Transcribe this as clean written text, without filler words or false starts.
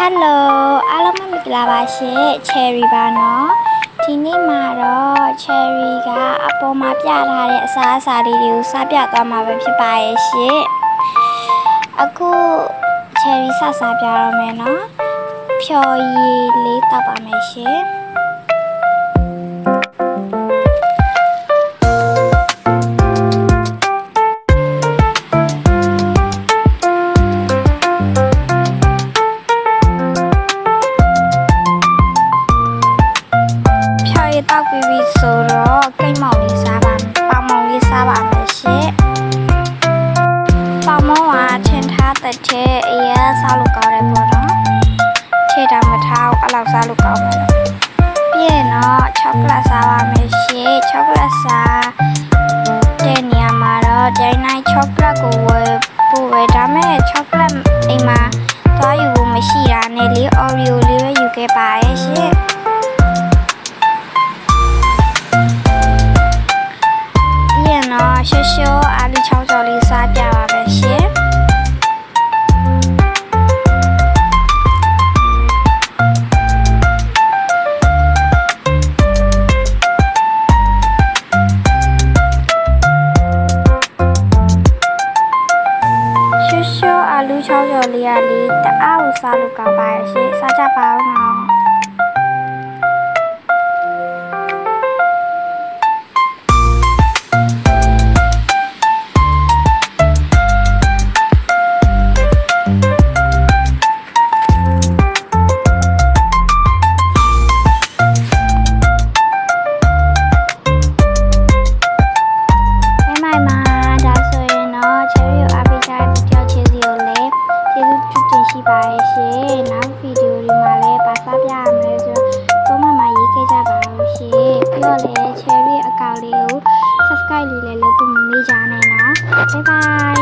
Hello အားလုံးမင်္ဂလာပါရှင် Cherry ပါနော်ဒီနေ့မှာတော့ Cherry ကအပေါ်မှာပြထားတဲ့အစားအစာလေးတွေကိုစားပြသွားမှာပဲဖြစ်ပါရဲ့ရှင်အခု Cherry စားပြရမယ်နော်ဖြော်ရည်လေးတောက်ပါမယ်ရှင်တောက်ပြီးပြီဆိုတော့ကိတ်မောင်လေးစားပါမယ်ပေါင်မောင်လေးစားပါမယ်ရှင်ပေါင်မောင်ကထင်ထားတဲ့အရင်စားလို့ကောင်းတယ်ပေါ့နော်ထည့်တာမထားအဲ့လောက်စားလို့ကောင်းတယ်ပြီးရင်တော့ချောကလက်စားပါမယ်ရှင်ချောကလက်စားတဲ့နေရာမှာတော့ဒိုင်းနိုင်ချောကလက်ကိုဝယ်ပို့ပဲဒါမဲ့ချောကလက်အိမ်မှာသွားယူဖို့မရှိတာနဲ့လေအော်ရီယိုလေးပဲယူခဲ့ပါရဲ့ရှင်ရှောရှောအာလီချောင်းစော်လေးစားပြပါမယ်ရှင်ရှောရှောအာလူချောင်းစော်လေးကလေတအားကိုစားလို့ကောင်းပါရဲ့ရှင်စားကြပါဦးနော်ရှိပါရဲ့ရှင်နောက်ဗီဒီယိုဒီမှာလည်းပါစားပြရမယ်ဆိုတော့comment မှာရေးခဲ့ကြပါဦးရှင်ပြီးတော့လည်း Cherry အကောင့်လေးကို subscribe လေးလည်းလုပ်ဖို့မမေ့ကြနဲ့နော် bye bye